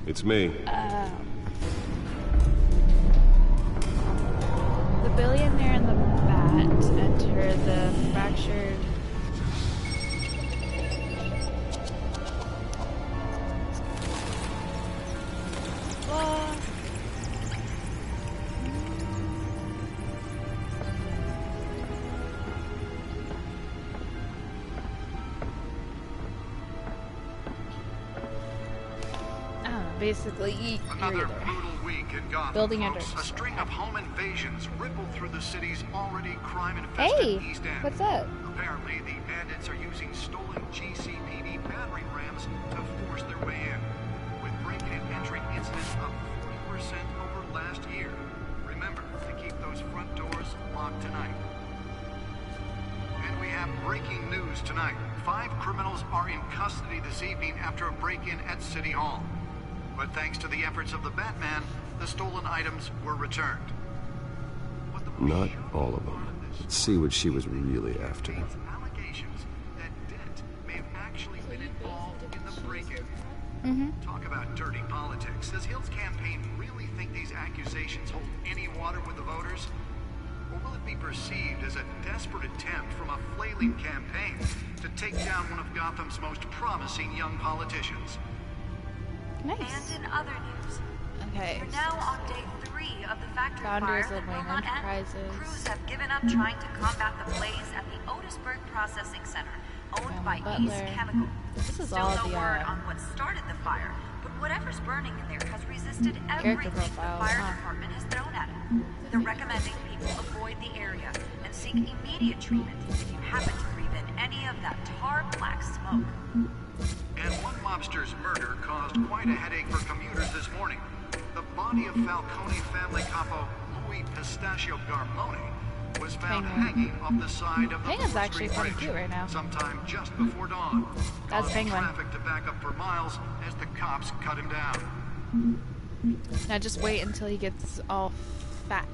It's me. The billionaire and the bat enter the fractured... Basically, another brutal week in Gotham. Building folks. under A string of home invasions rippled through the city's already crime-infested East End. What's up? Apparently, the bandits are using stolen GCPD battering rams to force their way in, with break-in and entry incidents up 40% over last year. Remember to keep those front doors locked tonight. And we have breaking news tonight. 5 criminals are in custody this evening after a break-in at City Hall. But thanks to the efforts of the Batman, the stolen items were returned. Not all of them. Let's see what she was really after. Allegations that Dent may have actually been involved in the break-in. Talk about dirty politics. Does Hill's campaign really think these accusations hold any water with the voters? Or will it be perceived as a desperate attempt from a flailing campaign to take down one of Gotham's most promising young politicians? Nice. And in other news, Okay. we're now on day 3 of the factory Founders fire of that will Wayne not end. Enterprises. Crews have given up trying to combat the blaze at the Otisburg Processing Center, owned by Butler. Ace Chemical. This is Still all no the word on what started the fire, but whatever's burning in there has resisted Character everything the profiles, fire huh? department has thrown at it. They're recommending people avoid the area and seek immediate treatment if you happen to breathe in any of that tar black smoke. And one mobster's murder caused quite a headache for commuters this morning. The body of Falcone family capo Louis Pistachio Garmone was found hanging off the side of the Penguin's Ford actually Street pretty Bridge cute right now. sometime just before dawn. That's causing Penguin. traffic to back up for miles as the cops cut him down. Now just wait until he gets all fat.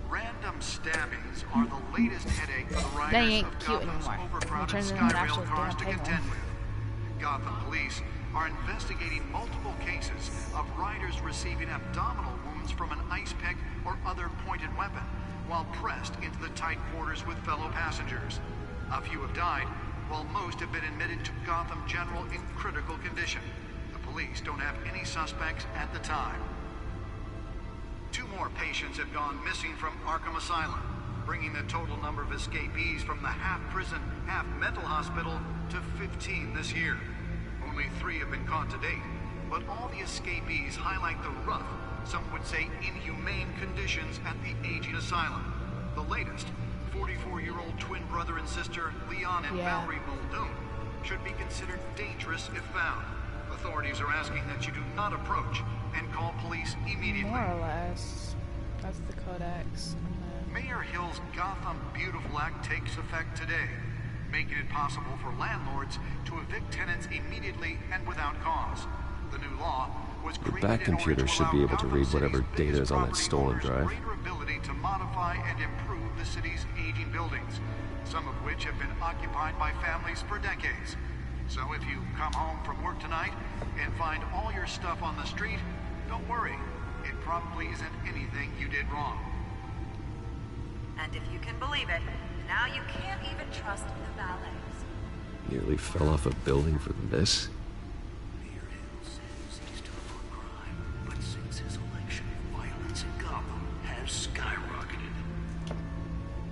Random stabbings are the latest headache for the They riders ain't of cute Gotham's anymore. overcrowded They turned into an actual Skyrail cars damn to penguin. contend with. Gotham police are investigating multiple cases of riders receiving abdominal wounds from an ice pick or other pointed weapon while pressed into the tight quarters with fellow passengers. A few have died, while most have been admitted to Gotham General in critical condition. The police don't have any suspects at the time. 2 more patients have gone missing from Arkham Asylum, bringing the total number of escapees from the half-prison, half-mental hospital to 15 this year. Only 3 have been caught to date, but all the escapees highlight the rough, some would say inhumane conditions at the aging asylum. The latest, 44-year-old twin brother and sister Leon and Valerie Muldoon, should be considered dangerous if found. Authorities are asking that you do not approach and call police immediately. More or less. That's the codex. Mayor Hill's Gotham Beautiful Act takes effect today, making it possible for landlords to evict tenants immediately and without cause. The new law was created Bat in order computer to should allow be able to Gotham read whatever City's data biggest is on that property stolen owners drive. greater ability to modify and improve the city's aging buildings, some of which have been occupied by families for decades. So if you come home from work tonight and find all your stuff on the street, don't worry. It probably isn't anything you did wrong. And if you can believe it, now you can't even trust the valets. Nearly fell off a building for this. Mayor Hill says he's tough on crime, but since his election, violence in Gotham has skyrocketed.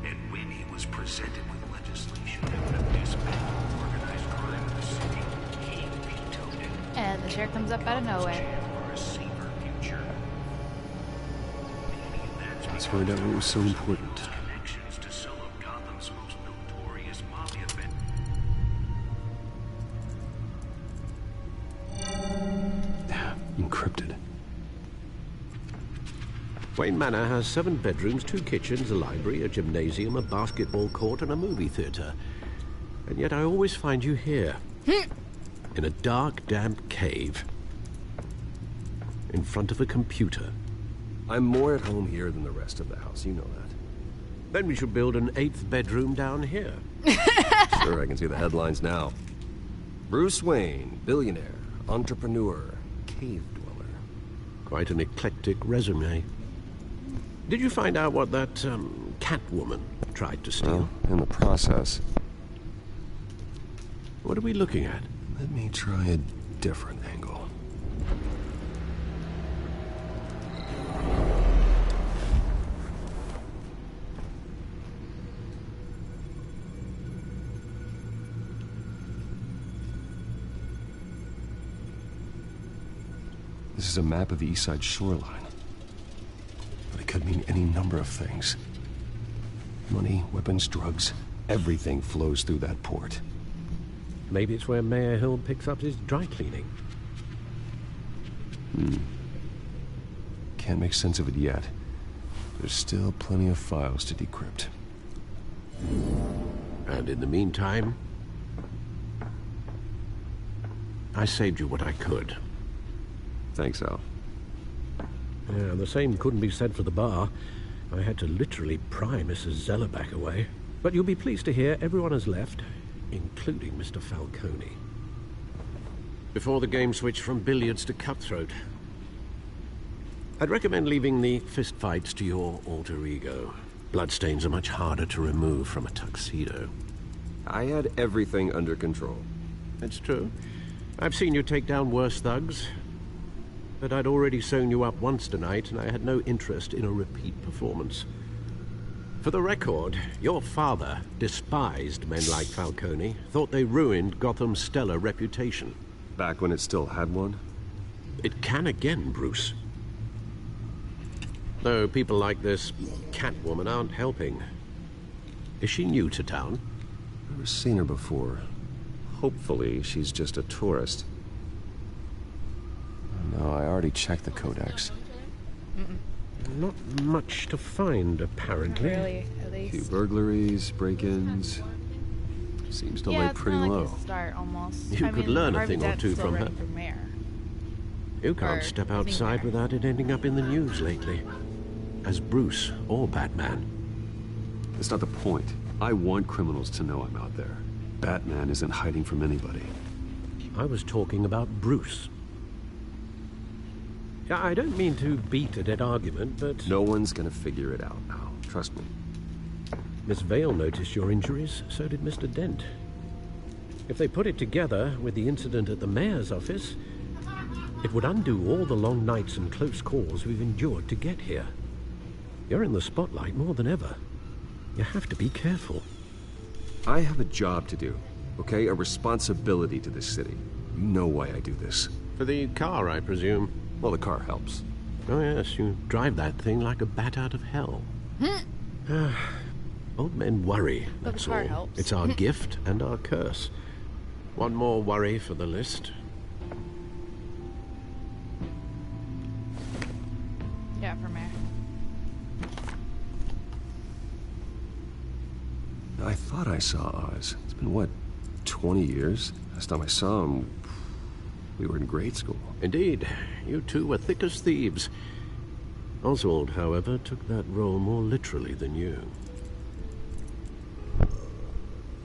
And when he was presented with legislation that would dismantle organized crime in the city, he vetoed it. And the chair comes up out of nowhere. For a safer future. Maybe Let's find out what was so important. connections to some of Gotham's most notorious mafia Encrypted. Wayne Manor has 7 bedrooms, 2 kitchens, a library, a gymnasium, a basketball court, and a movie theater. And yet I always find you here. In a dark, damp cave. In front of a computer. I'm more at home here than the rest of the house, you know that. Then we should build an 8th bedroom down here. Sure, I can see the headlines now. Bruce Wayne, billionaire, entrepreneur, cave dweller. Quite an eclectic resume. Did you find out what that, Catwoman tried to steal? Well, in the process. What are we looking at? Let me try a different angle. This is a map of the East Side shoreline. But it could mean any number of things. Money, weapons, drugs, everything flows through that port. Maybe it's where Mayor Hill picks up his dry cleaning. Can't make sense of it yet. There's still plenty of files to decrypt. And in the meantime, I saved you what I could. Thanks, Al. Yeah, the same couldn't be said for the bar. I had to literally pry Mrs. Zellerback away. But you'll be pleased to hear everyone has left, including Mr. Falcone. Before the game switched from billiards to cutthroat. I'd recommend leaving the fistfights to your alter ego. Bloodstains are much harder to remove from a tuxedo. I had everything under control. That's true. I've seen you take down worse thugs. But I'd already sewn you up once tonight, and I had no interest in a repeat performance. For the record, your father despised men like Falcone, thought they ruined Gotham's stellar reputation. Back when it still had one? It can again, Bruce. Though people like this Catwoman aren't helping. Is she new to town? Never seen her before. Hopefully, she's just a tourist. No, I already checked the codex. Not much to find, apparently. Really, at A few least. burglaries, break-ins. Seems to lay It's pretty not low. like a start, almost. You could learn a Harvey thing or Dent's two still from her. running for mayor. You can't Or step is he outside mayor? without it ending up in the news lately. As Bruce or Batman. That's not the point. I want criminals to know I'm out there. Batman isn't hiding from anybody. I was talking about Bruce. I don't mean to beat a dead argument, but... No one's gonna figure it out, Al. Trust me. Miss Vale noticed your injuries, so did Mr. Dent. If they put it together with the incident at the mayor's office, it would undo all the long nights and close calls we've endured to get here. You're in the spotlight more than ever. You have to be careful. I have a job to do, okay? A responsibility to this city. You know why I do this. For the car, I presume. Well, the car helps. Oh yes, you drive that thing like a bat out of hell. Old men worry, But the that's car all. helps. It's our gift and our curse. One more worry for the list. Yeah, for mayor. I thought I saw Oz. It's been, what, 20 years? Last time I saw him, we were in grade school. Indeed, you two were thick as thieves. Oswald, however, took that role more literally than you.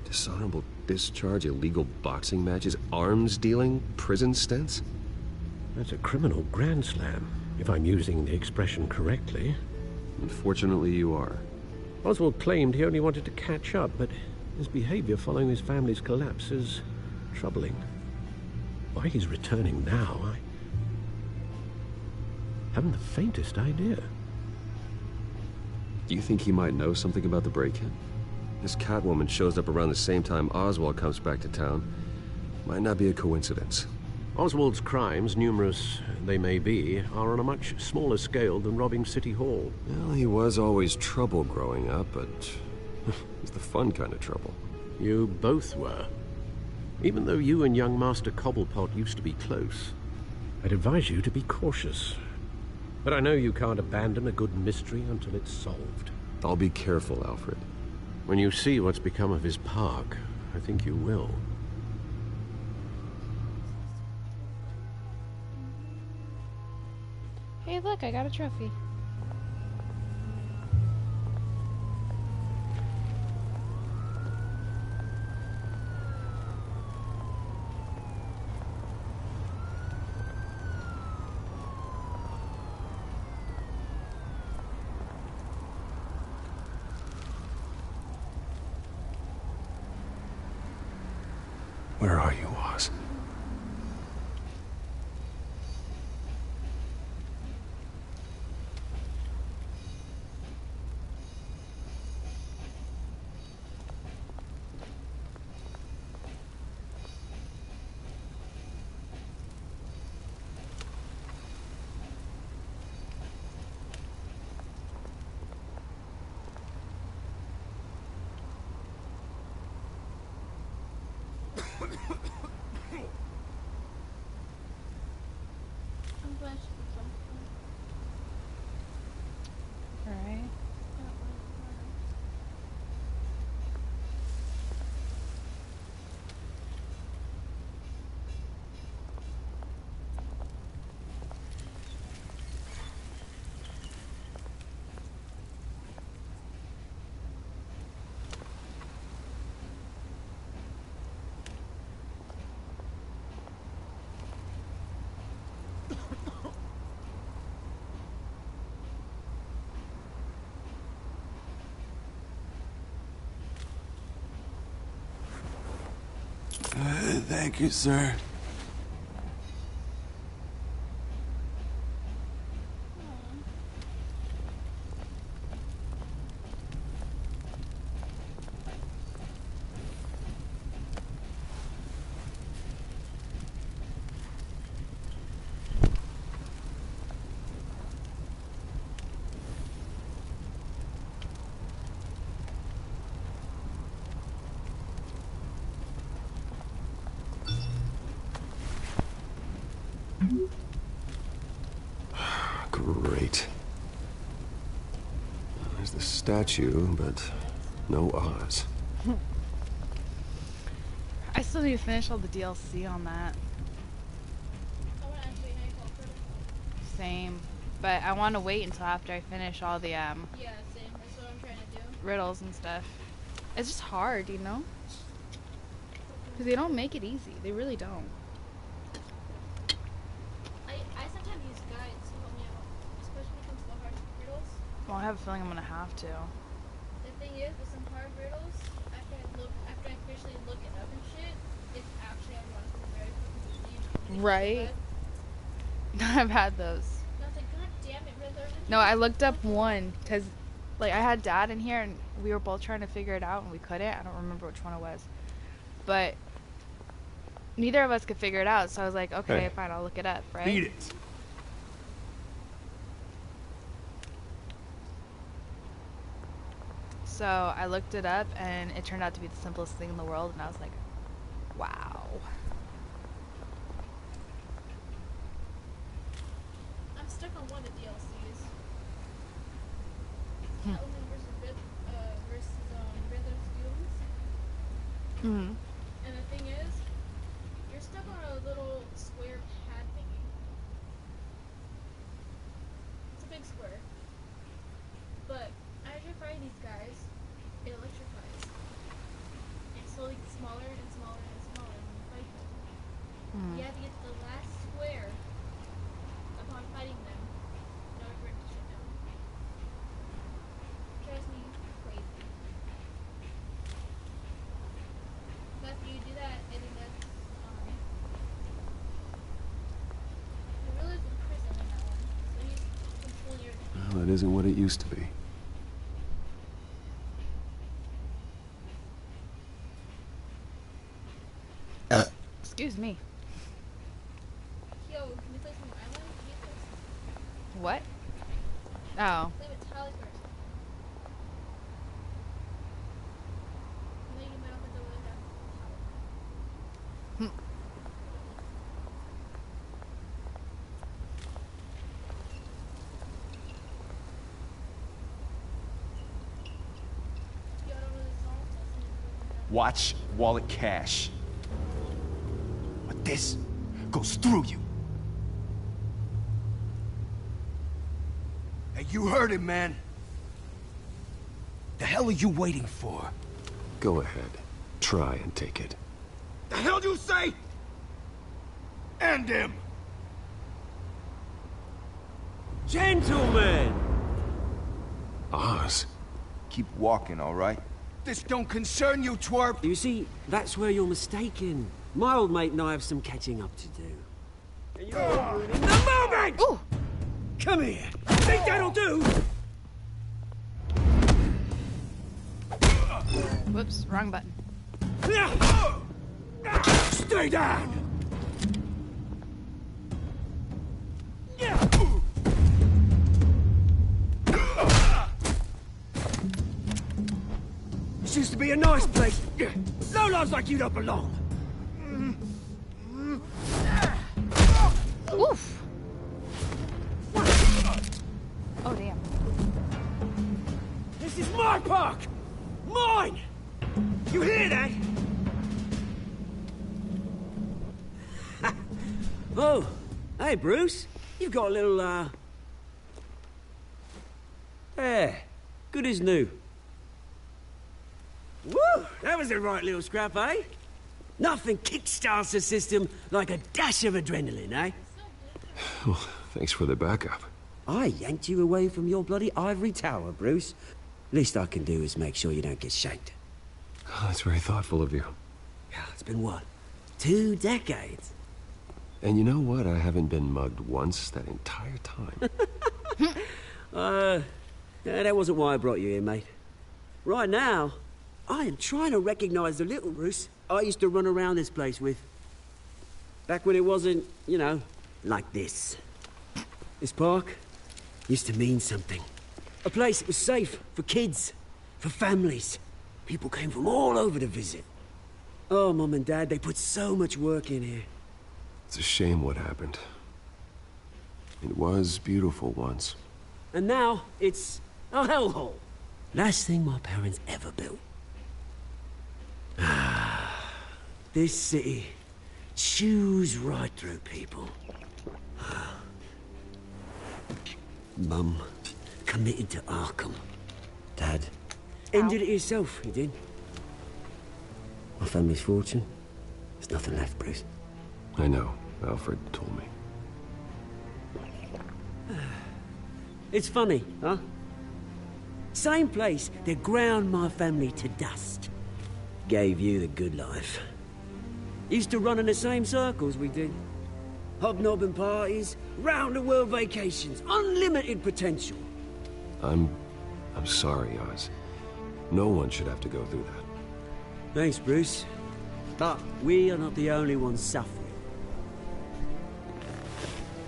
Dishonorable discharge, illegal boxing matches, arms dealing, prison stints? That's a criminal grand slam, if I'm using the expression correctly. Unfortunately, you are. Oswald claimed he only wanted to catch up, but his behavior following his family's collapse is troubling. Why he's returning now, I haven't the faintest idea. Do you think he might know something about the break-in? This Catwoman shows up around the same time Oswald comes back to town. Might not be a coincidence. Oswald's crimes, numerous they may be, are on a much smaller scale than robbing City Hall. Well, he was always trouble growing up, but it's the fun kind of trouble. You both were. Even though you and young Master Cobblepot used to be close, I'd advise you to be cautious. But I know you can't abandon a good mystery until it's solved. I'll be careful, Alfred. When you see what's become of his park, I think you will. Hey, look, I got a trophy. Where are you, Oz? Alright. Thank you, sir. Great. There's the statue, but no Oz. I still need to finish all the DLC on that. Same. But I want to wait until after I finish all the Yeah, same. That's what I'm trying to do. riddles and stuff. It's just hard, you know? Because they don't make it easy. They really don't. I sometimes use guides to help me out, especially when it comes to the hard riddles. Well, I have a feeling I'm going to have to. The thing is, with some hard riddles, after I officially look it up and shit, it's actually ironically very confusing. Right? I've had those. And I was like, God damn it, Riddler. No, I looked up one because, like, I had Dad in here and we were both trying to figure it out and we couldn't. I don't remember which one it was. But neither of us could figure it out, so I was like, okay, Hey. fine, I'll look it up, right? Beat it. So I looked it up and it turned out to be the simplest thing in the world, and I was like, wow. I'm stuck on one of the DLCs. Catwoman versus Riddler's Doom. Mm-hmm. And the thing is, you're stuck on a little square pad thingy. It's a big square. But as you're fighting these guys, it electrifies. It slowly gets smaller and smaller and smaller when you fight them. You have to get to the last square upon fighting them in order for it to shut down. Drives me crazy. After you do that, and then that's the Riddler's in prison in that one, so he's controlling everything. Well, that isn't what it used to be. Excuse me. Yo, can we play some Island? Get this. What? Oh. Play with Tally first. And then you might open the door down. Yo, I don't know this song, so I'll sing it. Watch wallet cash. But this goes through you. Hey, you heard him, man. The hell are you waiting for? Go ahead. Try and take it. The hell you say? End him! Gentlemen! Oz? Keep walking, all right? This don't concern you, twerp. You see, that's where you're mistaken. My old mate and I have some catching up to do. And you're ruining the moment! Ooh! Come here. Think that'll do? Whoops, wrong button. Stay down! This used to be a nice place. Lowlifes like you don't belong. Oof! Oh, damn. This is my park! Mine! You hear that? Oh, hey, Bruce. You've got a little, Yeah, good as new. Woo! That was a right little scrap, eh? Nothing kickstarts the system like a dash of adrenaline, eh? Well, thanks for the backup. I yanked you away from your bloody ivory tower, Bruce. Least I can do is make sure you don't get shanked. Oh, that's very thoughtful of you. Yeah, it's been what? 2 decades? And you know what? I haven't been mugged once that entire time. Yeah, that wasn't why I brought you here, mate. Right now, I am trying to recognize the little Bruce I used to run around this place with. Back when it wasn't, you know, like this. This park used to mean something. A place that was safe for kids, for families. People came from all over to visit. Oh, Mum and Dad, they put so much work in here. It's a shame what happened. It was beautiful once. And now, it's a hellhole. Last thing my parents ever built. This city chews right through people. Mum committed to Arkham. Dad ended it himself, he did. My family's fortune, there's nothing left, Bruce. I know. Alfred told me. It's funny, huh? Same place that ground my family to dust. Gave you the good life. Used to run in the same circles we did. Hobnobbing parties, round-the-world vacations, unlimited potential. I'm sorry, Oz. No one should have to go through that. Thanks, Bruce. But we are not the only ones suffering.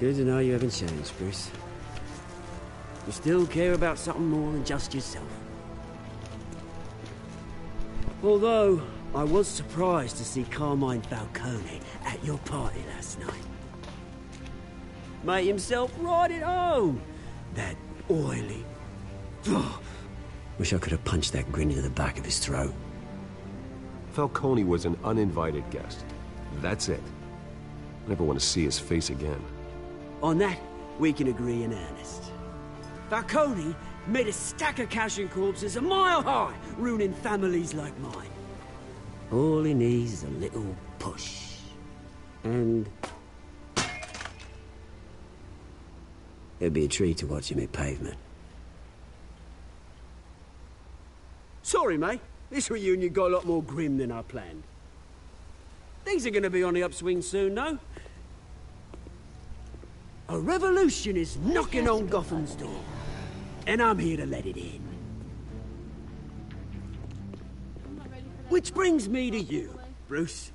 Good to know you haven't changed, Bruce. You still care about something more than just yourself. Although, I was surprised to see Carmine Falcone at your party last night. Made himself right at home. That oily... Wish I could have punched that grin into the back of his throat. Falcone was an uninvited guest. That's it. I never want to see his face again. On that, we can agree in earnest. Falcone made a stack of cash and corpses a mile high, ruining families like mine. All he needs is a little push. And... it'd be a treat to watch him hit pavement. Sorry, mate. This reunion got a lot more grim than I planned. Things are gonna be on the upswing soon, no? A revolution is knocking on Gotham's door. And I'm here to let it in. Which brings me to you, Bruce.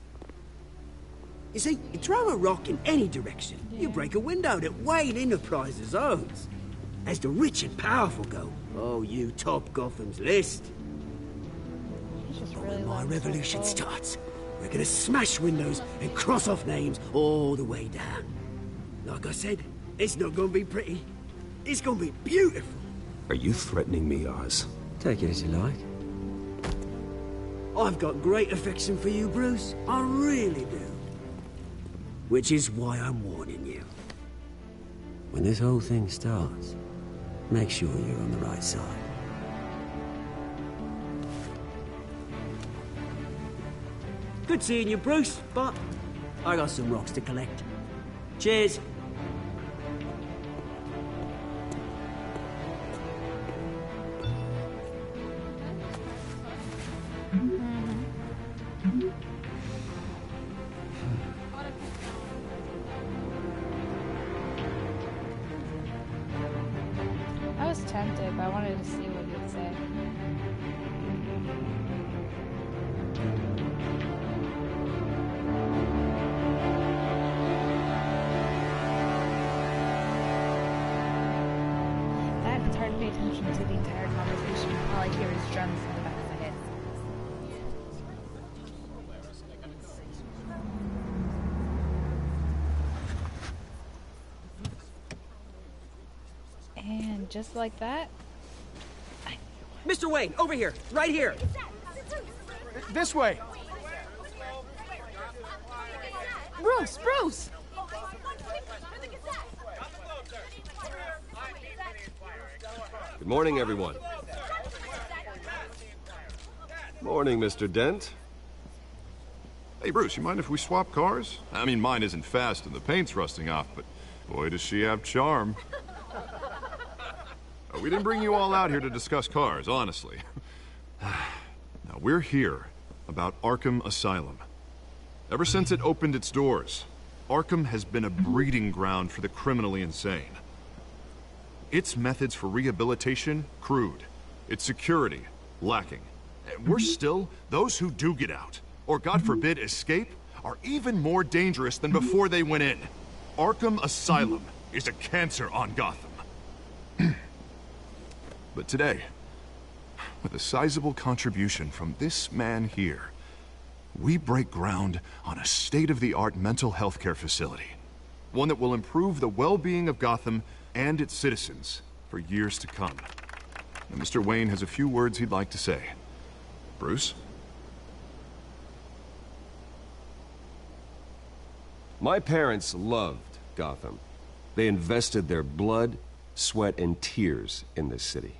You see, you throw a rock in any direction, you break a window that Wayne Enterprises owns. As the rich and powerful go, oh, you top Gotham's list. When my revolution starts, we're gonna smash windows and cross off names all the way down. Like I said, it's not gonna be pretty. It's gonna be beautiful. Are you threatening me, Oz? Take it as you like. I've got great affection for you, Bruce. I really do. Which is why I'm warning you. When this whole thing starts, make sure you're on the right side. Good seeing you, Bruce, but I got some rocks to collect. Cheers. was tempted, but I wanted to see what he would say. That it's hard to pay attention to the entire conversation. All I hear is drums in the back of my head. And just like that, Mr. Wayne, over here, right here. This way. Bruce! Good morning, everyone. Morning, Mr. Dent. Hey, Bruce, you mind if we swap cars? I mean, mine isn't fast and the paint's rusting off, but boy, does she have charm. We didn't bring you all out here to discuss cars, honestly. Now, we're here about Arkham Asylum. Ever since it opened its doors, Arkham has been a breeding ground for the criminally insane. Its methods for rehabilitation, crude. Its security, lacking. And worse still, those who do get out, or God forbid escape, are even more dangerous than before they went in. Arkham Asylum is a cancer on Gotham. But today, with a sizable contribution from this man here, we break ground on a state-of-the-art mental health care facility. One that will improve the well-being of Gotham and its citizens for years to come. Now, Mr. Wayne has a few words he'd like to say. Bruce? My parents loved Gotham. They invested their blood, sweat, and tears in this city.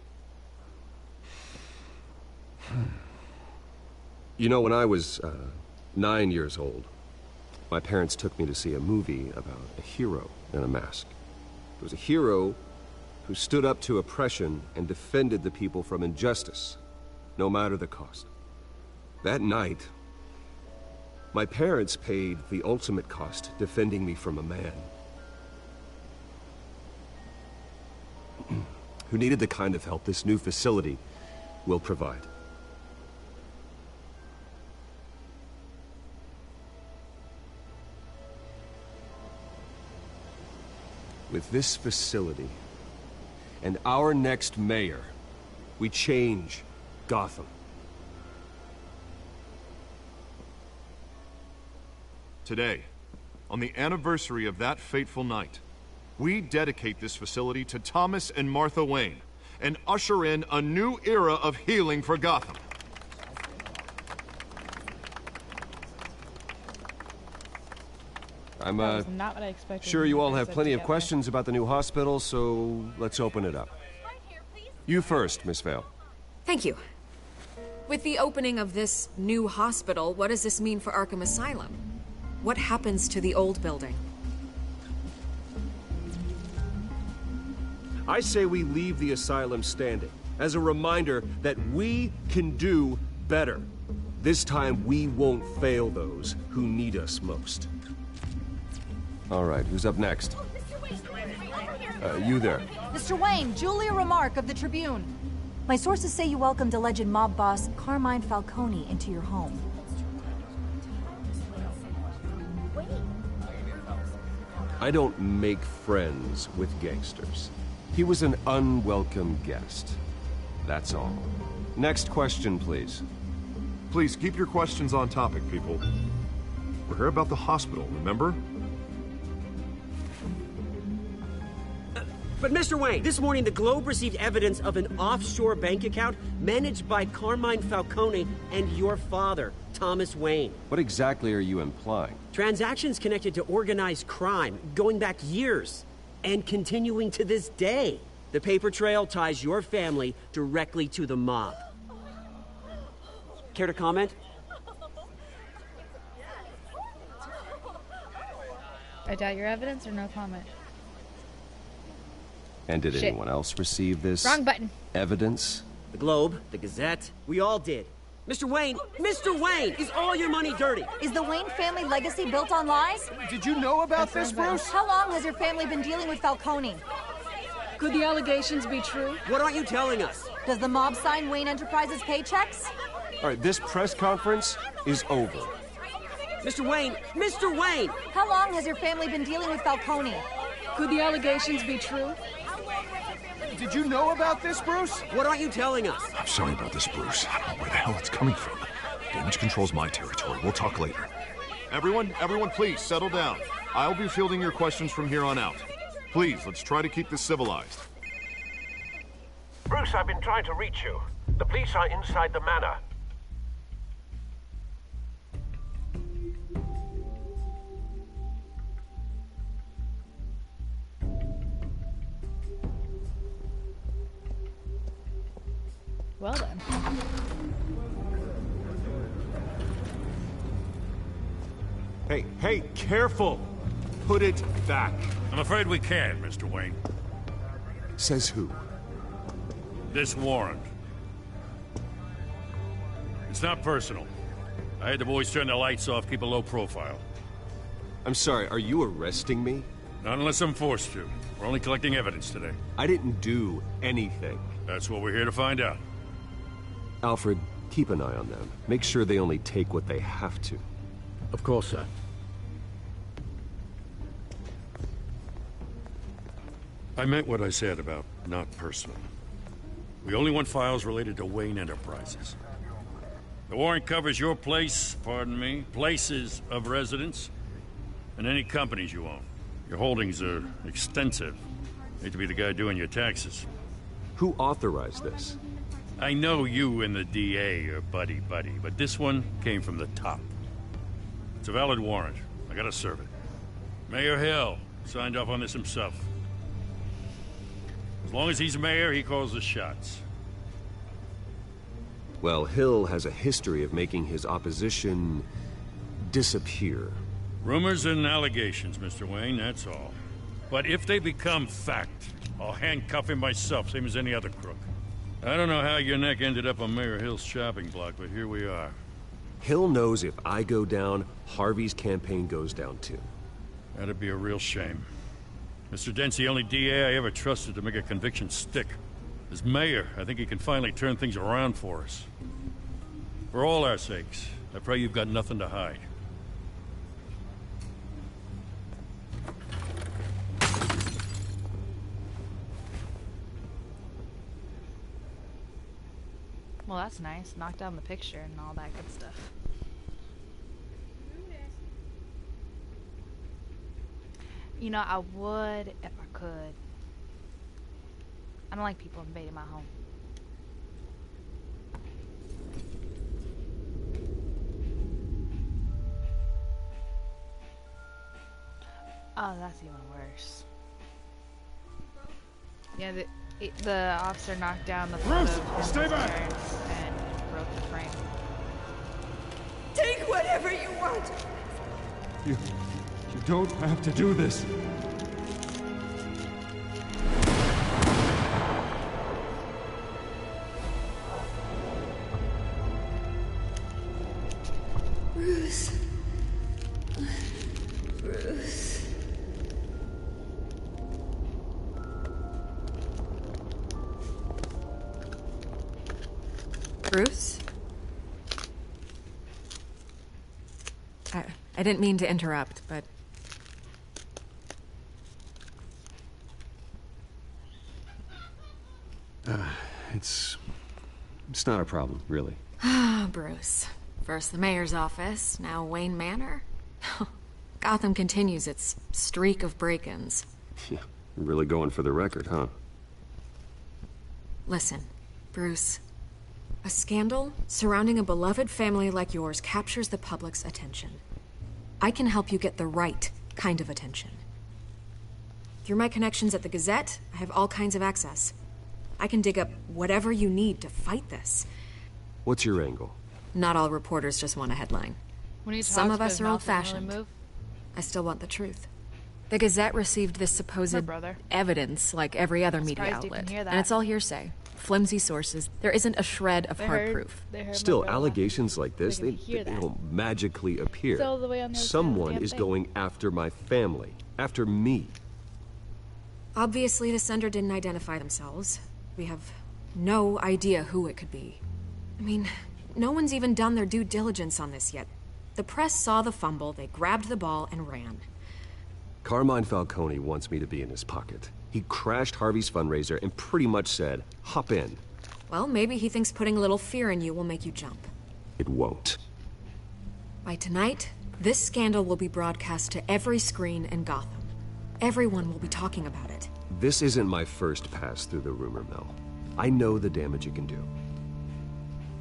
You know, when I was 9 years old, my parents took me to see a movie about a hero in a mask. It was a hero who stood up to oppression and defended the people from injustice, no matter the cost. That night, my parents paid the ultimate cost defending me from a man who needed the kind of help this new facility will provide. With this facility and our next mayor, we change Gotham. Today, on the anniversary of that fateful night, we dedicate this facility to Thomas and Martha Wayne and usher in a new era of healing for Gotham. I'm that was not what I expected. sure you all have Said plenty of together. questions about the new hospital, so let's open it up. You first, Miss Vale. Thank you. With the opening of this new hospital, what does this mean for Arkham Asylum? What happens to the old building? I say we leave the asylum standing as a reminder that we can do better. This time we won't fail those who need us most. All right, who's up next? You there. Mr. Wayne, Julia Remark of the Tribune. My sources say you welcomed alleged mob boss Carmine Falcone into your home. I don't make friends with gangsters. He was an unwelcome guest. That's all. Next question, please. Please keep your questions on topic, people. We're here about the hospital, remember? But Mr. Wayne, this morning the Globe received evidence of an offshore bank account managed by Carmine Falcone and your father, Thomas Wayne. What exactly are you implying? Transactions connected to organized crime, going back years, and continuing to this day. The paper trail ties your family directly to the mob. Care to comment? I doubt your evidence or no comment. And did Shit. anyone else receive this Wrong button. evidence? The Globe, the Gazette, we all did. Mr. Wayne, is all your money dirty? Is the Wayne family legacy built on lies? Did you know about That's this, right, Bruce? How long has your family been dealing with Falcone? Could the allegations be true? What aren't you telling us? Does the mob sign Wayne Enterprises paychecks? All right, this press conference is over. Mr. Wayne! Mr. Wayne! How long has your family been dealing with Falcone? Could the allegations be true? Did you know about this, Bruce? What aren't you telling us? I'm sorry about this, Bruce. I don't know where the hell it's coming from. Damage control's my territory. We'll talk later. Everyone, please, settle down. I'll be fielding your questions from here on out. Please, let's try to keep this civilized. Bruce, I've been trying to reach you. The police are inside the manor. Well then. Hey, careful! Put it back. I'm afraid we can't, Mr. Wayne. Says who? This warrant. It's not personal. I had the boys turn the lights off, keep a low profile. I'm sorry, are you arresting me? Not unless I'm forced to. We're only collecting evidence today. I didn't do anything. That's what we're here to find out. Alfred, keep an eye on them. Make sure they only take what they have to. Of course, sir. I meant what I said about not personal. We only want files related to Wayne Enterprises. The warrant covers your place, pardon me, places of residence, and any companies you own. Your holdings are extensive. Hate to be the guy doing your taxes. Who authorized this? I know you and the DA are buddy-buddy, but this one came from the top. It's a valid warrant. I gotta serve it. Mayor Hill signed off on this himself. As long as he's mayor, he calls the shots. Well, Hill has a history of making his opposition disappear. Rumors and allegations, Mr. Wayne, that's all. But if they become fact, I'll handcuff him myself, same as any other crook. I don't know how your neck ended up on Mayor Hill's chopping block, but here we are. Hill knows if I go down, Harvey's campaign goes down too. That'd be a real shame. Mr. Dent's the only DA I ever trusted to make a conviction stick. As mayor, I think he can finally turn things around for us. For all our sakes, I pray you've got nothing to hide. Well, that's nice. Knock down the picture and all that good stuff. You know, I would if I could. I don't like people invading my home. Oh, that's even worse. Yeah, the officer knocked down the photo of his parents and broke the frame. Take whatever you want. You don't have to do this. Bruce. Bruce. Bruce? I didn't mean to interrupt, but... It's not a problem, really. Ah, Bruce. First the mayor's office, now Wayne Manor. Gotham continues its streak of break-ins. Yeah, really going for the record, huh? Listen, Bruce. A scandal surrounding a beloved family like yours captures the public's attention. I can help you get the right kind of attention. Through my connections at the Gazette, I have all kinds of access. I can dig up whatever you need to fight this. What's your angle? Not all reporters just want a headline. Some of us are old-fashioned. I still want the truth. The Gazette received this supposed evidence like every other media outlet, and it's all hearsay. Flimsy sources. There isn't a shred of hard proof. Still, allegations like this, they don't magically appear. Someone is going after my family. After me. Obviously, the sender didn't identify themselves. We have no idea who it could be. I mean, no one's even done their due diligence on this yet. The press saw the fumble, they grabbed the ball and ran. Carmine Falcone wants me to be in his pocket. He crashed Harvey's fundraiser and pretty much said, hop in. Well, maybe he thinks putting a little fear in you will make you jump. It won't. By tonight, this scandal will be broadcast to every screen in Gotham. Everyone will be talking about it. This isn't my first pass through the rumor mill. I know the damage it can do.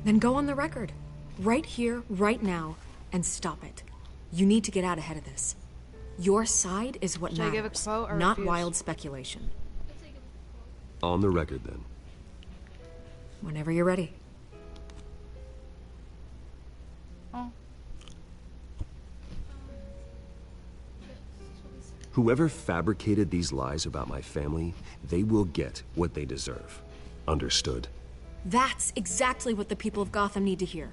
Then go on the record. Right here, right now, and stop it. You need to get out ahead of this. Your side is what Should I give a matters, quote or not refuse? wild speculation. On the record, then. Whenever you're ready. Oh. Whoever fabricated these lies about my family, they will get what they deserve. Understood? That's exactly what the people of Gotham need to hear.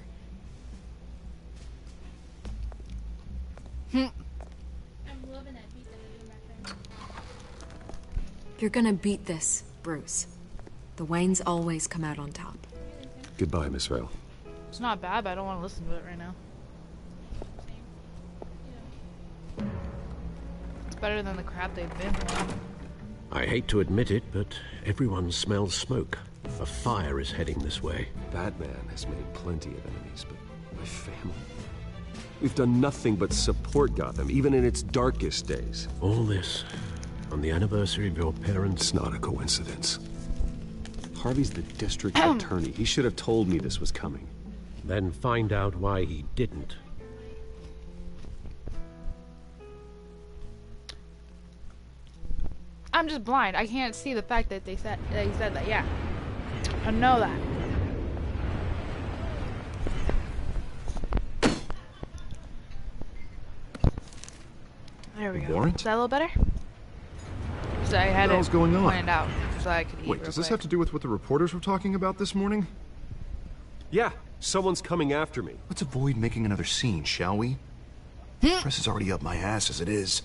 I'm loving that beat that you're doing back there. You're gonna beat this, Bruce. The Waynes always come out on top. Goodbye, Miss Vale. It's not bad, but I don't want to listen to it right now. It's better than the crap they've been through. I hate to admit it, but everyone smells smoke. A fire is heading this way. Batman has made plenty of enemies, but my family? We've done nothing but support Gotham, even in its darkest days. All this on the anniversary of your parents'... It's not a coincidence. Harvey's the district attorney. He should have told me this was coming. Then find out why he didn't. I'm just blind. I can't see the fact that he said that. Yeah, I know that. There we go. Warrant? Is that a little better? So I had What the hell's it going on? pointed out so I could eat Wait, real does this quick. have to do with what the reporters were talking about this morning? Yeah, someone's coming after me. Let's avoid making another scene, shall we? Press is already up my ass as it is.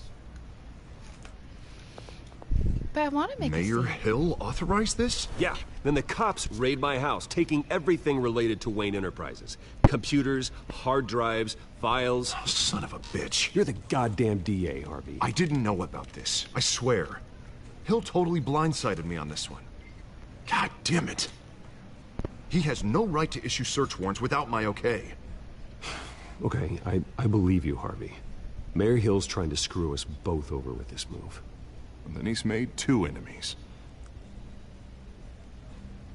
But I want to make Mayor a scene. Hill authorized this? Yeah, then the cops raid my house, taking everything related to Wayne Enterprises. Computers, hard drives, files. Oh, son of a bitch. You're the goddamn DA, Harvey. I didn't know about this. I swear. Hill totally blindsided me on this one. God damn it. He has no right to issue search warrants without my okay. Okay, I believe you, Harvey. Mayor Hill's trying to screw us both over with this move. And then he's made two enemies.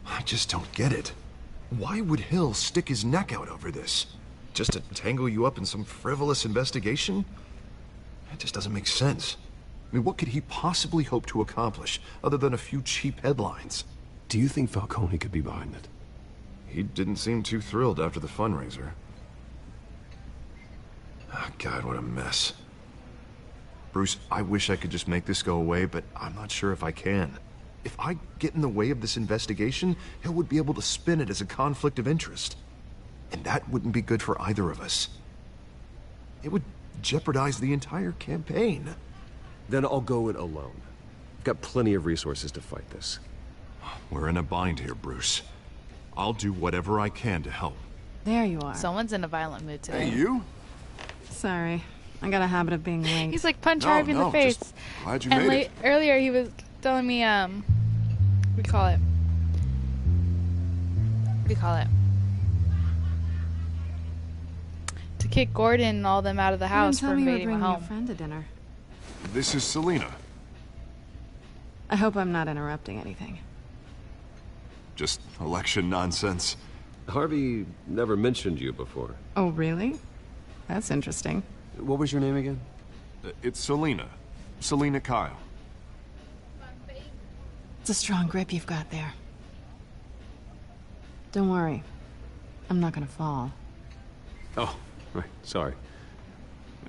I just don't get it. Why would Hill stick his neck out over this? Just to tangle you up in some frivolous investigation? It just doesn't make sense. I mean, what could he possibly hope to accomplish other than a few cheap headlines? Do you think Falcone could be behind it? He didn't seem too thrilled after the fundraiser. Oh, God, what a mess. Bruce, I wish I could just make this go away, but I'm not sure if I can. If I get in the way of this investigation, Hill would be able to spin it as a conflict of interest. And that wouldn't be good for either of us. It would jeopardize the entire campaign. Then I'll go it alone. I've got plenty of resources to fight this. We're in a bind here, Bruce. I'll do whatever I can to help. There you are. Someone's in a violent mood today. Hey, you? Sorry. I got a habit of being late. He's like, punch No, Harvey in the no, face. just glad you And made it. earlier he was telling me, what do you call it? What do you call it? To kick Gordon and all them out of the house for Tell me you were invading my bringing your home. friend to dinner. This is Selina. I hope I'm not interrupting anything. Just election nonsense. Harvey never mentioned you before. Oh, really? That's interesting. What was your name again? It's Selina. Selina Kyle. It's a strong grip you've got there. Don't worry. I'm not gonna fall. Oh, right. Sorry.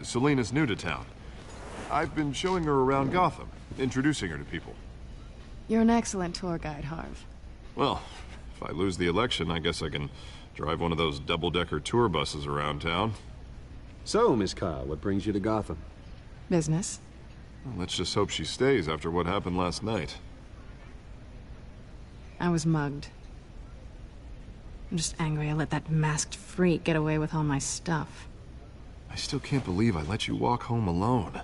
Selina's new to town. I've been showing her around Gotham, introducing her to people. You're an excellent tour guide, Harv. Well, if I lose the election, I guess I can drive one of those double-decker tour buses around town. So, Miss Kyle, what brings you to Gotham? Business. Well, let's just hope she stays after what happened last night. I was mugged. I'm just angry I let that masked freak get away with all my stuff. I still can't believe I let you walk home alone.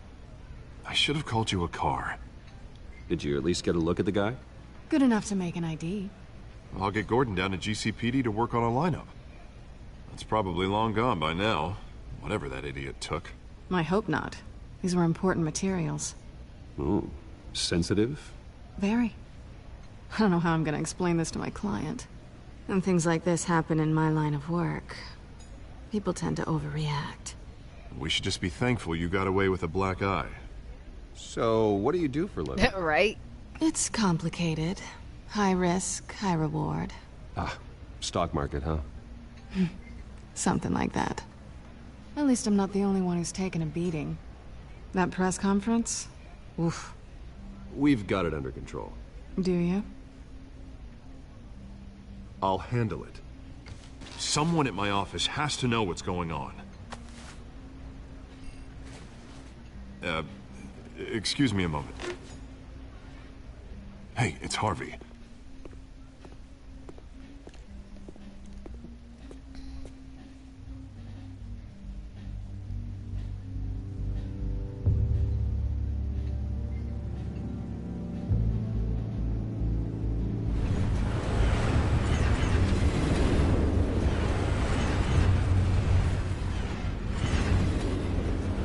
I should have called you a car. Did you at least get a look at the guy? Good enough to make an ID. I'll get Gordon down to GCPD to work on a lineup. That's probably long gone by now, whatever that idiot took. I hope not. These were important materials. Ooh, sensitive? Very. I don't know how I'm gonna explain this to my client. When things like this happen in my line of work, people tend to overreact. We should just be thankful you got away with a black eye. So, what do you do for a living? Right? It's complicated. High risk, high reward. Ah, stock market, huh? Something like that. At least I'm not the only one who's taken a beating. That press conference? Oof. We've got it under control. Do you? I'll handle it. Someone at my office has to know what's going on. Excuse me a moment. Hey, it's Harvey.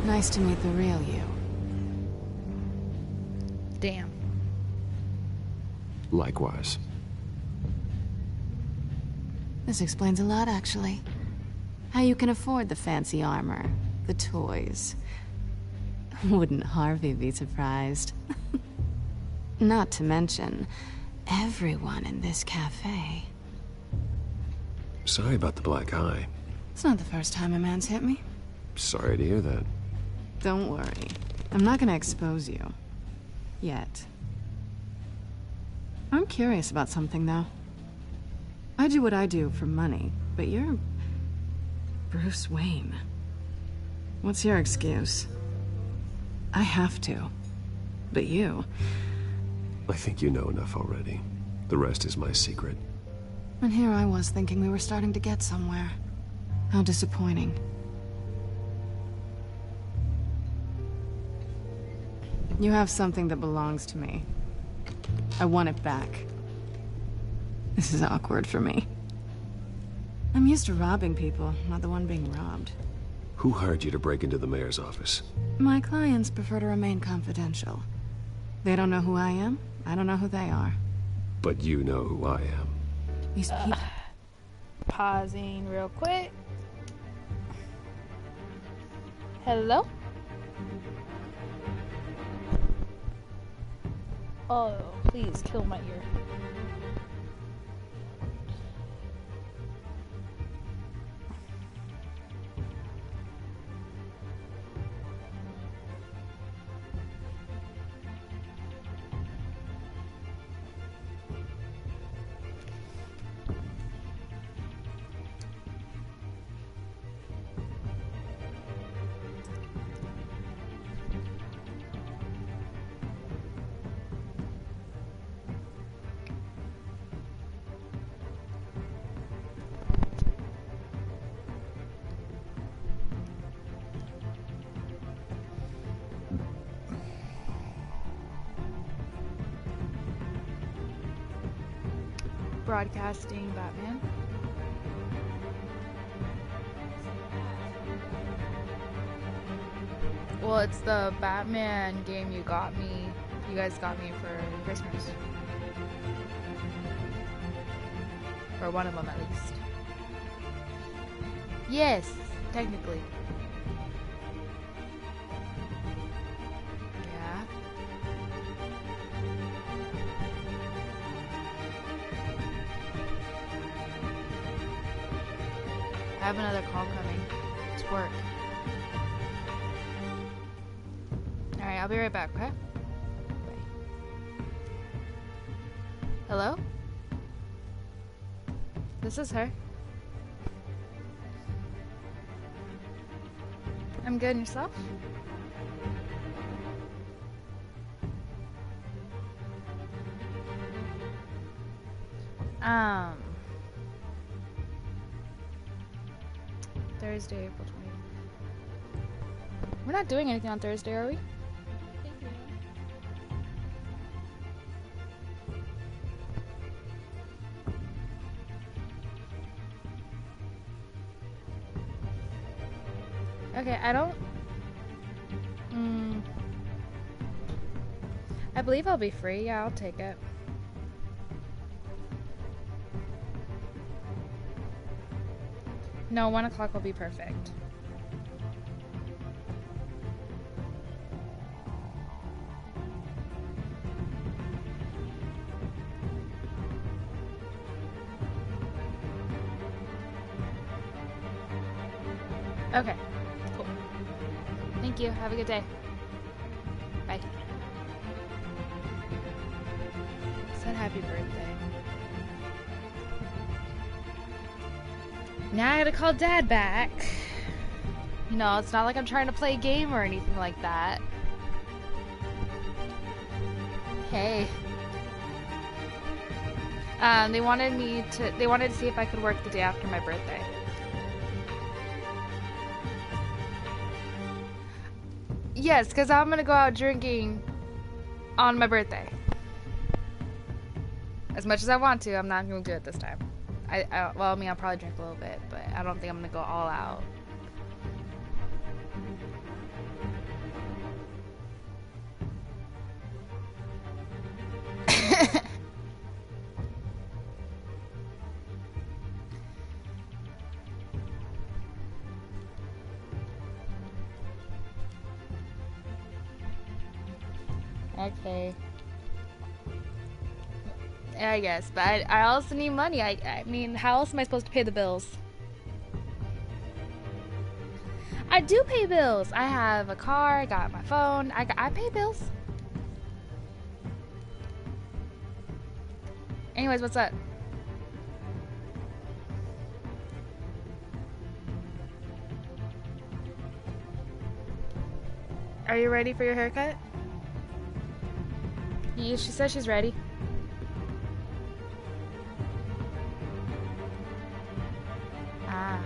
Nice to meet the real you. Damn. Likewise. This explains a lot, actually. How you can afford the fancy armor, the toys. Wouldn't Harvey be surprised? Not to mention, everyone in this cafe. Sorry about the black eye. It's not the first time a man's hit me. Sorry to hear that. Don't worry. I'm not gonna expose you. Yet. I'm curious about something, though. I do what I do for money, but you're... Bruce Wayne. What's your excuse? I have to. But you... I think you know enough already. The rest is my secret. And here I was thinking we were starting to get somewhere. How disappointing. You have something that belongs to me. I want it back. This is awkward for me. I'm used to robbing people, not the one being robbed. Who hired you to break into the mayor's office? My clients prefer to remain confidential. They don't know who I am, I don't know who they are. But you know who I am. These people... Pausing real quick. Hello? Oh, please kill my ear. Broadcasting Batman. Well, it's the Batman game you got me. You guys got me for Christmas. Or one of them, at least. Yes, technically. Yeah. I have another call coming. It's work. Alright, I'll be right back, okay? Bye. Hello? This is her. I'm good, and yourself? Thursday, April 20th. We're not doing anything on Thursday, are we? Okay, I don't... I believe I'll be free. Yeah, I'll take it. No, 1 o'clock will be perfect. Okay, cool. Thank you. Have a good day. Bye. Said happy birthday. Now I gotta call Dad back. You know, it's not like I'm trying to play a game or anything like that. Hey. They wanted to see if I could work the day after my birthday. Yes, because I'm gonna go out drinking on my birthday. As much as I want to, I'm not gonna do it this time. Well, I mean, I'll probably drink a little bit, but I don't think I'm gonna go all out. Okay. I guess, but I also need money. I mean, how else am I supposed to pay the bills? I do pay bills. I have a car, I got my phone, I pay bills. Anyways, what's up? Are you ready for your haircut? Yeah, she says she's ready. Ah.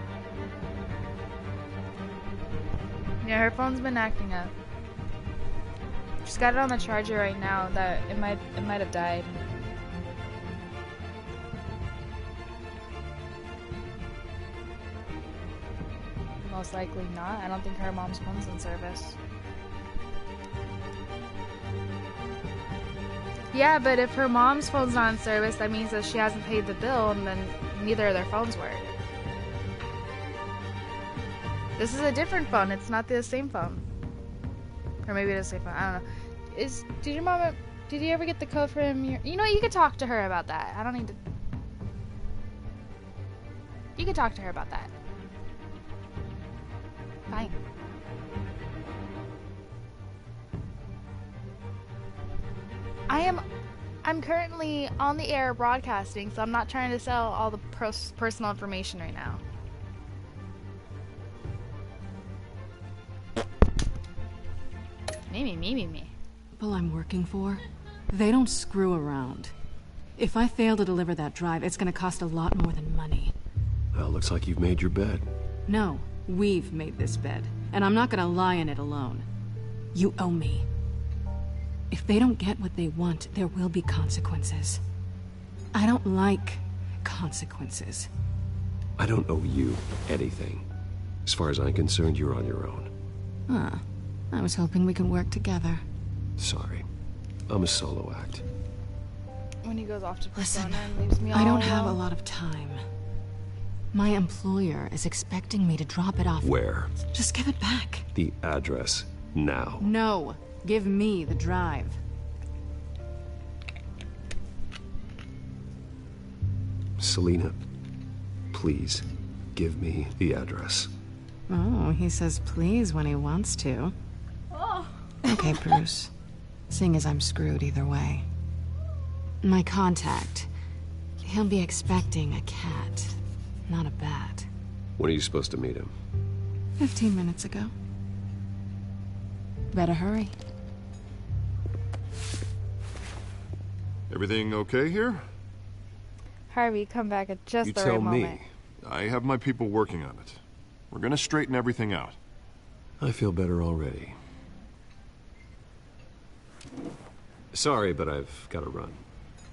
Yeah, her phone's been acting up. She's got it on the charger right now. That it might have died. Most likely not. I don't think her mom's phone's in service. Yeah, but if her mom's phone's not in service, that means that she hasn't paid the bill, and then neither of their phones work. This is a different phone. It's not the same phone. Or maybe it's the same phone. I don't know. Did you ever get the code from your... You know what? You could talk to her about that. I don't need to... You could talk to her about that. Fine. I'm currently on the air broadcasting, so I'm not trying to sell all the personal information right now. Me. People I'm working for, they don't screw around. If I fail to deliver that drive, it's gonna cost a lot more than money. Well, looks like you've made your bed. No, we've made this bed, and I'm not gonna lie in it alone. You owe me. If they don't get what they want, there will be consequences. I don't like consequences. I don't owe you anything. As far as I'm concerned, you're on your own. Huh. I was hoping we could work together. Sorry. I'm a solo act. When he goes off to Persona Listen, and leaves me all I don't have a alone. lot of time. My employer is expecting me to drop it off. Where? Just give it back. The address. Now. No. Give me the drive. Selena, please, give me the address. Oh, he says please when he wants to. Oh. Okay, Bruce. Seeing as I'm screwed either way. My contact. He'll be expecting a cat, not a bat. When are you supposed to meet him? 15 minutes ago. Better hurry. Everything okay here? Harvey come back at just You the tell right me. moment. I have my people working on it. We're gonna straighten everything out. I feel better already. Sorry, but I've got to run.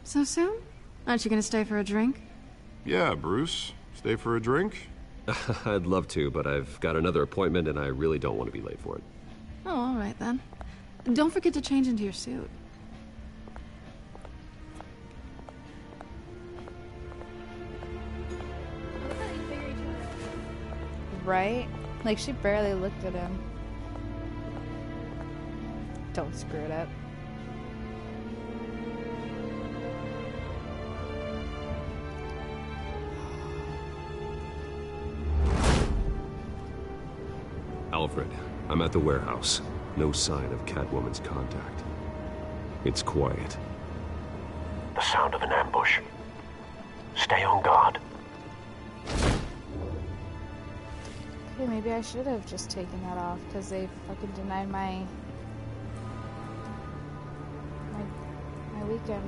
So soon? Aren't you gonna stay for a drink? Yeah, Bruce. Stay for a drink? I'd love to, but I've got another appointment and I really don't want to be late for it. Oh, all right then. Don't forget to change into your suit. Right? Like, she barely looked at him. Don't screw it up. Alfred, I'm at the warehouse. No sign of Catwoman's contact. It's quiet. The sound of an ambush. Stay on guard. Okay, maybe I should have just taken that off, because they fucking denied my weekend.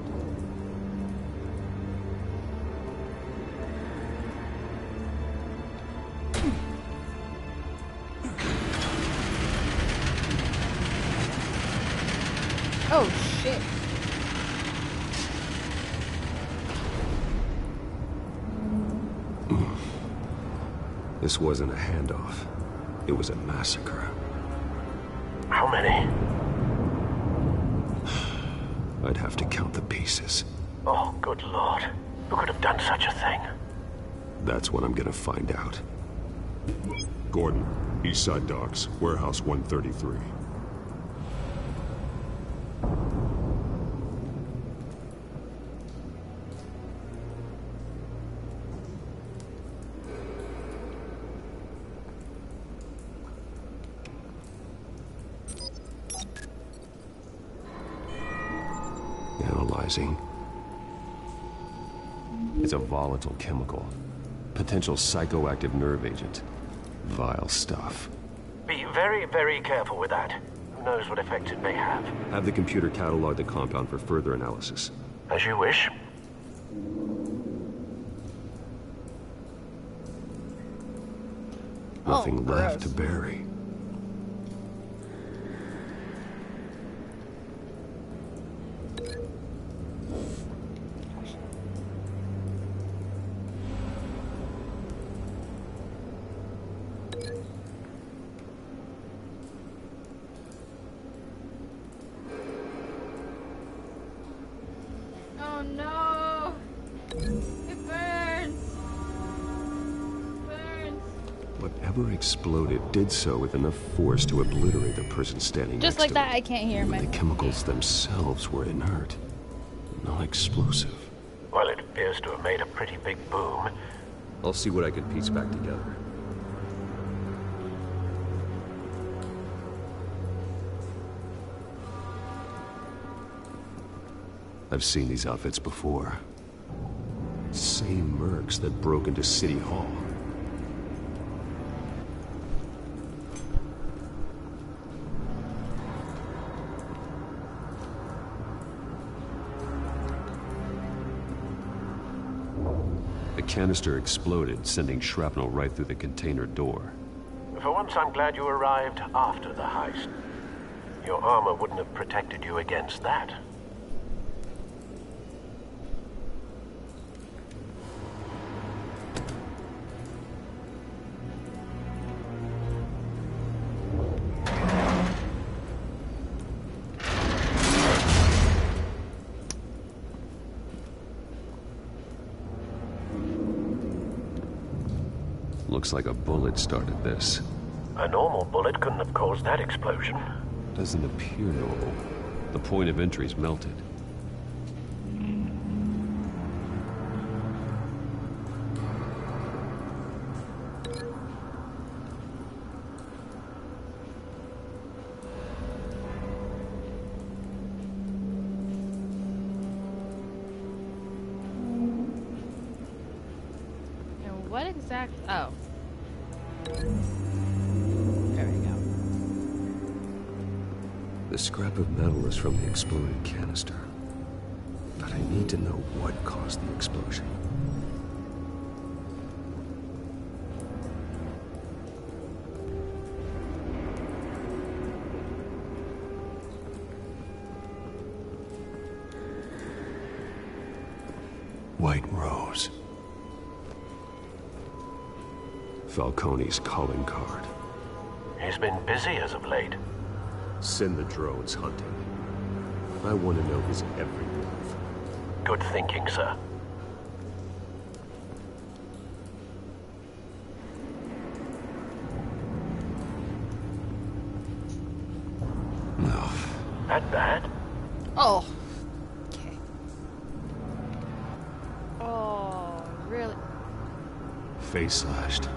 Oh, shit. This wasn't a handoff. It was a massacre. How many? I'd have to count the pieces. Oh, good lord. Who could have done such a thing? That's what I'm gonna find out. Gordon, Eastside Docks, Warehouse 133. Analyzing. It's a volatile chemical. Potential psychoactive nerve agent. Vile stuff. Be very, very careful with that. Who knows what effect it may have. Have the computer catalog the compound for further analysis. As you wish. Nothing left gross. to bury. Oh no! It burns! Burns! Whatever exploded did so with enough force to obliterate the person standing Just next like to that, I can't hear it. him. The chemicals themselves were inert, not explosive. Well, it appears to have made a pretty big boom. I'll see what I can piece back together. I've seen these outfits before. Same mercs that broke into City Hall. The canister exploded, sending shrapnel right through the container door. For once, I'm glad you arrived after the heist. Your armor wouldn't have protected you against that. Looks like a bullet started this. A normal bullet couldn't have caused that explosion. Doesn't appear normal. The point of entry's melted. And what exact... Oh. There we go. The scrap of metal is from the exploded canister. But I need to know what caused the explosion. White Rose. Falcone's calling card. He's been busy as of late. Send the drones hunting. I want to know his every move. Good thinking, sir. No. That bad? Oh. Okay. Oh, really? Face slashed.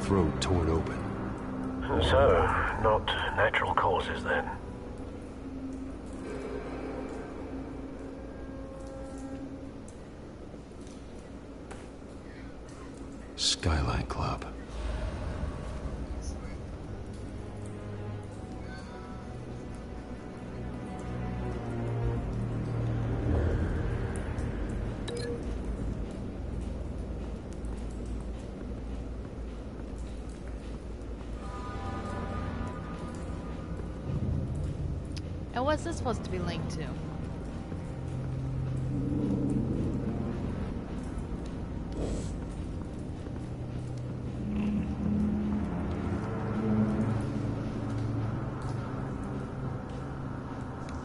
Throat torn open. So, not natural causes then. Skyline Club. And what's this supposed to be linked to?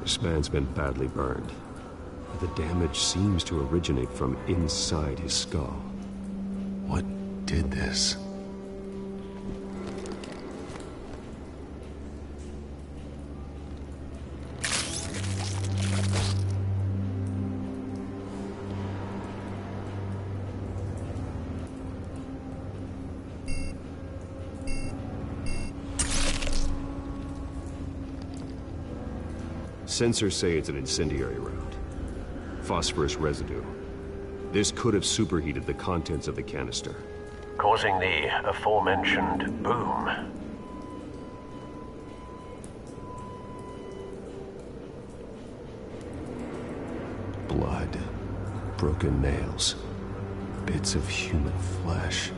This man's been badly burned. The damage seems to originate from inside his skull. What did this? Sensors say it's an incendiary round. Phosphorus residue. This could have superheated the contents of the canister. Causing the aforementioned boom. Blood. Broken nails. Bits of human flesh.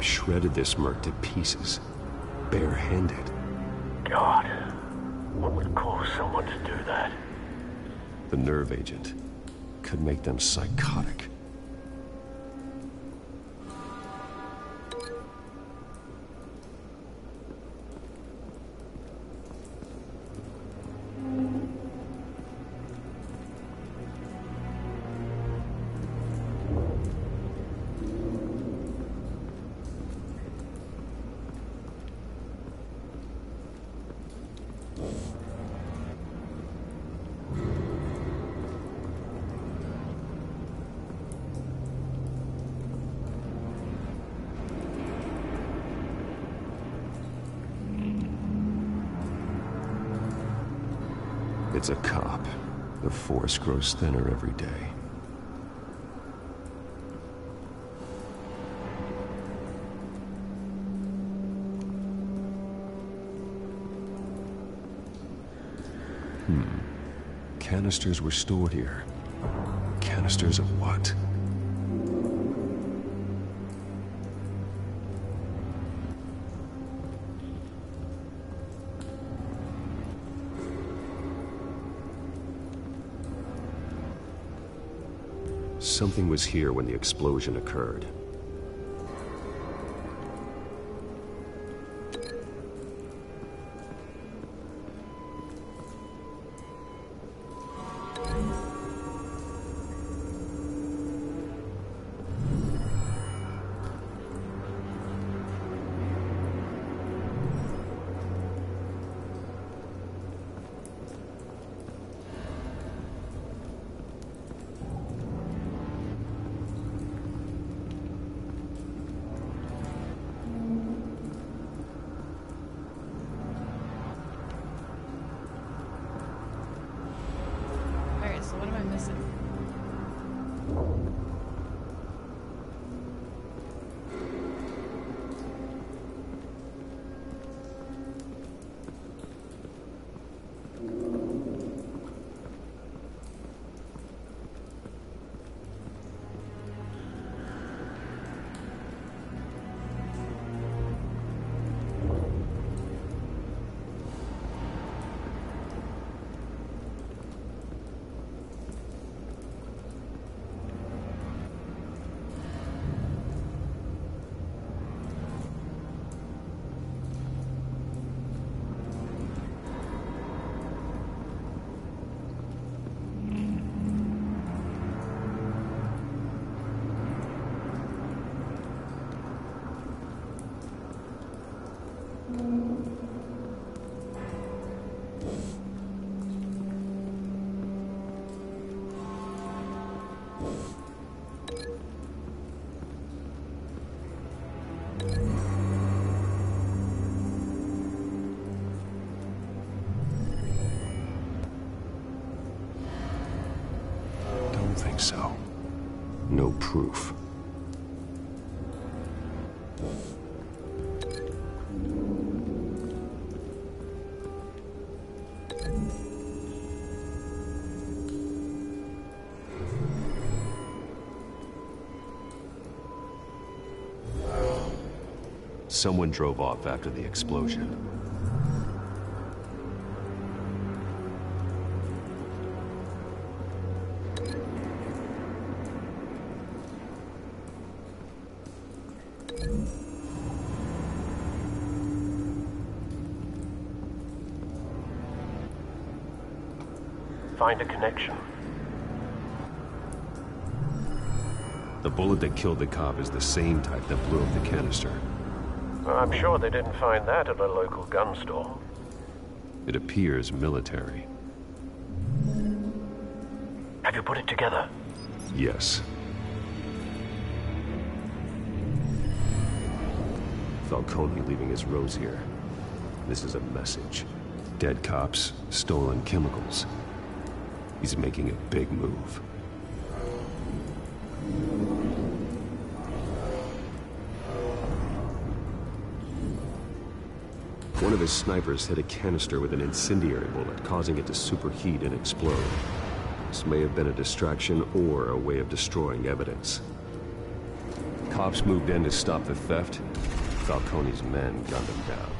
Shredded this merc to pieces, barehanded. God, what would cause someone to do that? The nerve agent could make them psychotic. It's a cop. The force grows thinner every day. Canisters were stored here. Canisters of what? Something was here when the explosion occurred. So what am I missing? so. No proof. Someone drove off after the explosion. Find a connection. The bullet that killed the cop is the same type that blew up the canister. I'm sure they didn't find that at a local gun store. It appears military. Have you put it together? Yes. Falcone leaving his rose here. This is a message. Dead cops, stolen chemicals. He's making a big move. One of his snipers hit a canister with an incendiary bullet, causing it to superheat and explode. This may have been a distraction or a way of destroying evidence. Cops moved in to stop the theft. Falcone's men gunned him down.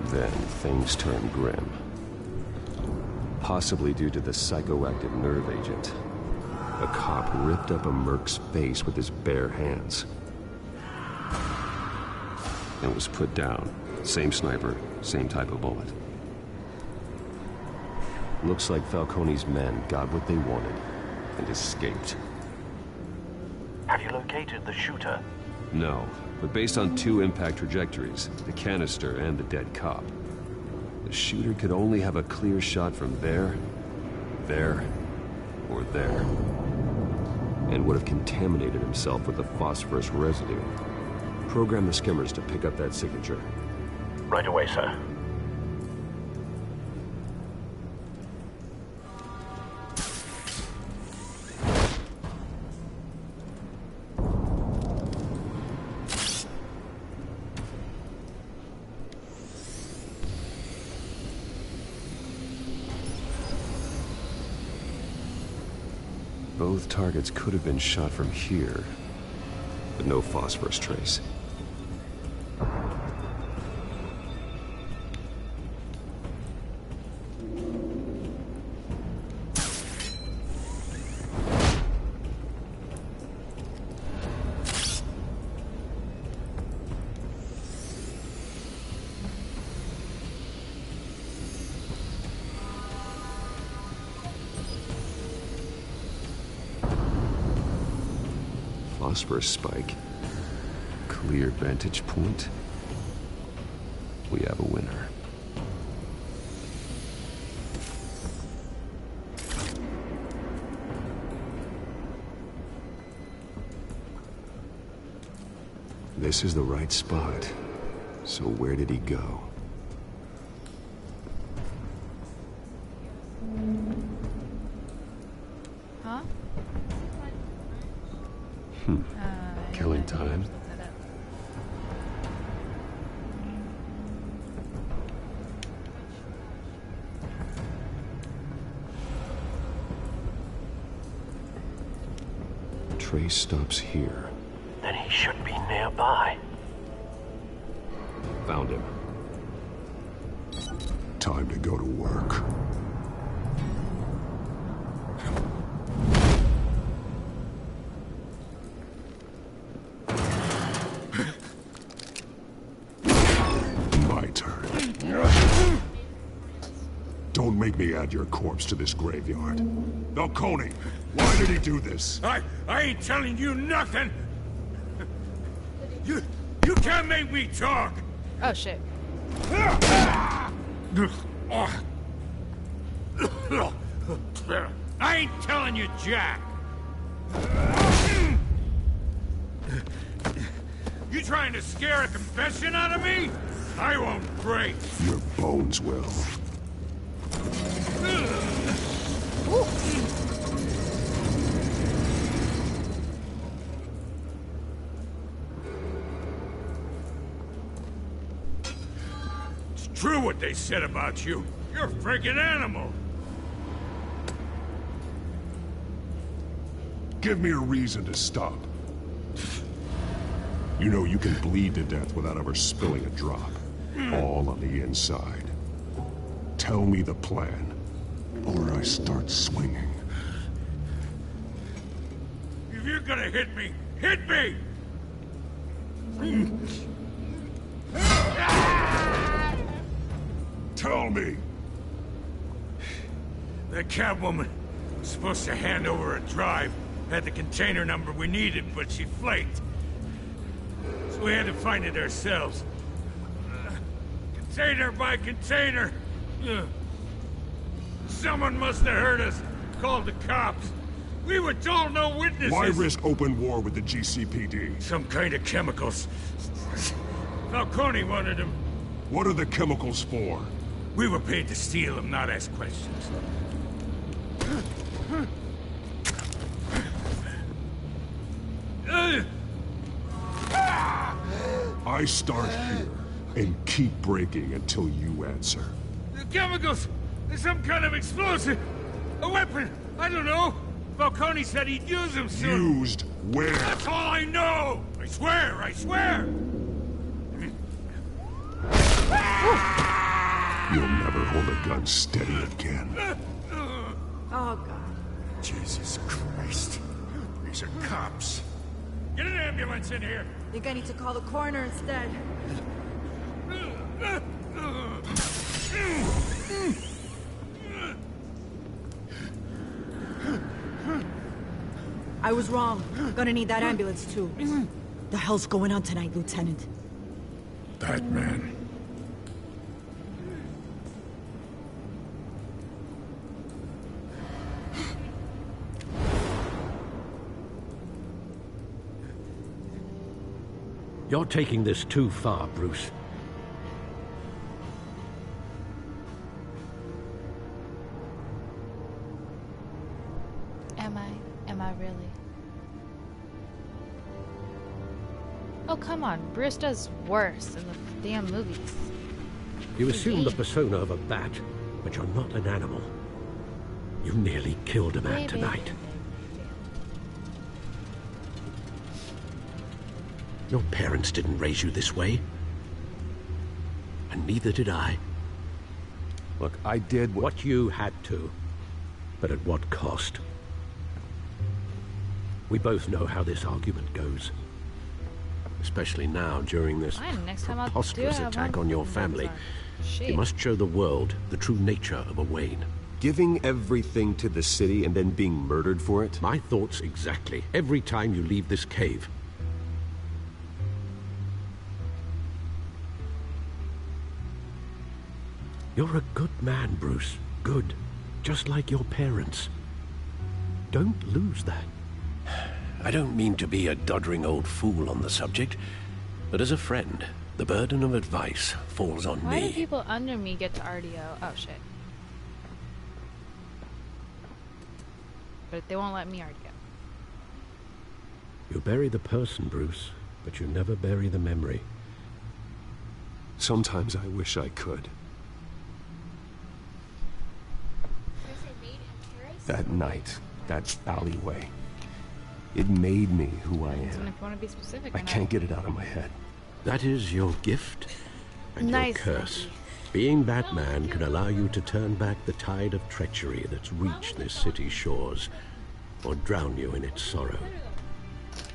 Then things turned grim. Possibly due to the psychoactive nerve agent. A cop ripped up a merc's face with his bare hands. And was put down. Same sniper, same type of bullet. Looks like Falcone's men got what they wanted and escaped. Have you located the shooter? No, but based on two impact trajectories, the canister and the dead cop, the shooter could only have a clear shot from there, or there, and would have contaminated himself with the phosphorus residue. Program the skimmers to pick up that signature. Right away, sir. Both targets could have been shot from here, but no phosphorus trace. Phosphorus spike. Clear vantage point. We have a winner. This is the right spot. So where did he go? Huh? Killing time. Trace stops here. Then he should be nearby. Found him. Time to go to work. Don't make me add your corpse to this graveyard. Falcone, why did he do this? I ain't telling you nothing! You can't make me talk! Oh, shit. I ain't telling you, Jack! You trying to scare a confession out of me? I won't break! Your bones will. true what they said about you. You're a freaking animal. Give me a reason to stop. You know you can bleed to death without ever spilling a drop. All on the inside. Tell me the plan, or I start swinging. If you're gonna hit me, hit me! Tell me! The Catwoman was supposed to hand over a drive. Had the container number we needed, but she flaked. So we had to find it ourselves. Container by container. Someone must have heard us. Called the cops. We were told no witnesses. Why risk open war with the GCPD? Some kind of chemicals. Falcone wanted them. What are the chemicals for? We were paid to steal them, not ask questions. I start here and keep breaking until you answer. The chemicals! There's some kind of explosive! A weapon! I don't know! Falcone said he'd use them soon! Used where? That's all I know! I swear! I swear! You'll never hold a gun steady again. Oh, God. Jesus Christ. These are cops. Get an ambulance in here! Think I need to call the coroner instead. I was wrong. Gonna need that ambulance, too. The hell's going on tonight, Lieutenant? Batman. You're taking this too far, Bruce. Am I really? Oh, come on. Bruce does worse in the damn movies. You assume the persona of a bat, but you're not an animal. You nearly killed a man tonight. Your parents didn't raise you this way. And neither did I. Look, I did what you had to. But at what cost? We both know how this argument goes. Especially now, during this preposterous attack on your family. You must show the world the true nature of a Wayne. Giving everything to the city and then being murdered for it? My thoughts exactly. Every time you leave this cave. You're a good man, Bruce. Good. Just like your parents. Don't lose that. I don't mean to be a doddering old fool on the subject, but as a friend, the burden of advice falls on Why me. do people under me get to RDO? Oh, shit. But they won't let me RDO. You bury the person, Bruce, but you never bury the memory. Sometimes I wish I could. That night, that alleyway. It made me who I am. If you want to be specific, I can't get it out of my head. That is your gift and your curse. Being Batman can allow you to turn back the tide of treachery that's reached this city's shores, or drown you in its sorrow.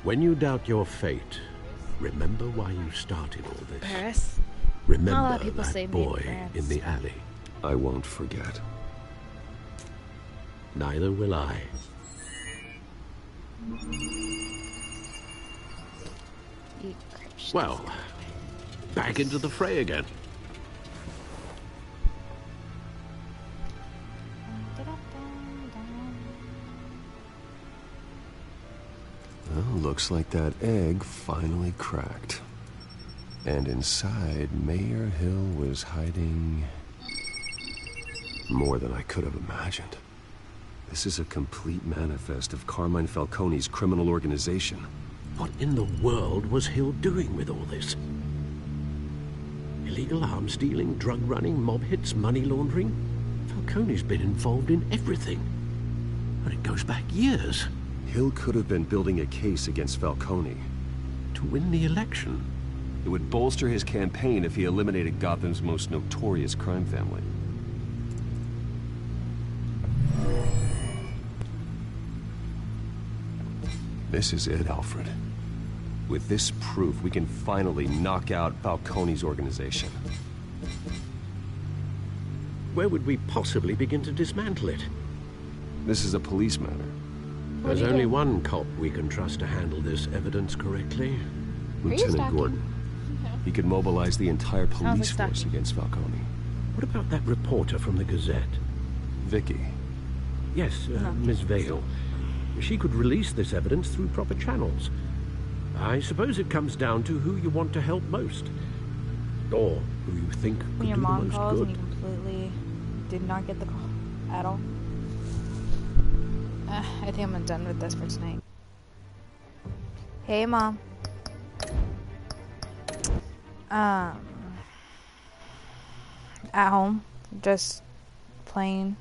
When you doubt your fate, remember why you started all this. Paris? Remember that boy in the alley. I won't forget. Neither will I. Well, back into the fray again. Well, looks like that egg finally cracked. And inside, Mayor Hill was hiding more than I could have imagined. This is a complete manifest of Carmine Falcone's criminal organization. What in the world was Hill doing with all this? He Illegal arms dealing, drug running, mob hits, money laundering. Falcone's been involved in everything. And it goes back years. Hill could have been building a case against Falcone. To win the election. It would bolster his campaign if he eliminated Gotham's most notorious crime family. This is it, Alfred. With this proof, we can finally knock out Falcone's organization. Where would we possibly begin to dismantle it? This is a police matter. There's only one cop we can trust to handle this evidence correctly. Lieutenant Gordon. He could mobilize the entire police force against Falcone. What about that reporter from the Gazette? Vicky. Yes, Miss Vale. She could release this evidence through proper channels. I suppose it comes down to who you want to help most. Or who you think could When your do the mom most calls good. and you completely did not get the call at all. I think I'm done with this for tonight. Hey, Mom. At home, just playing.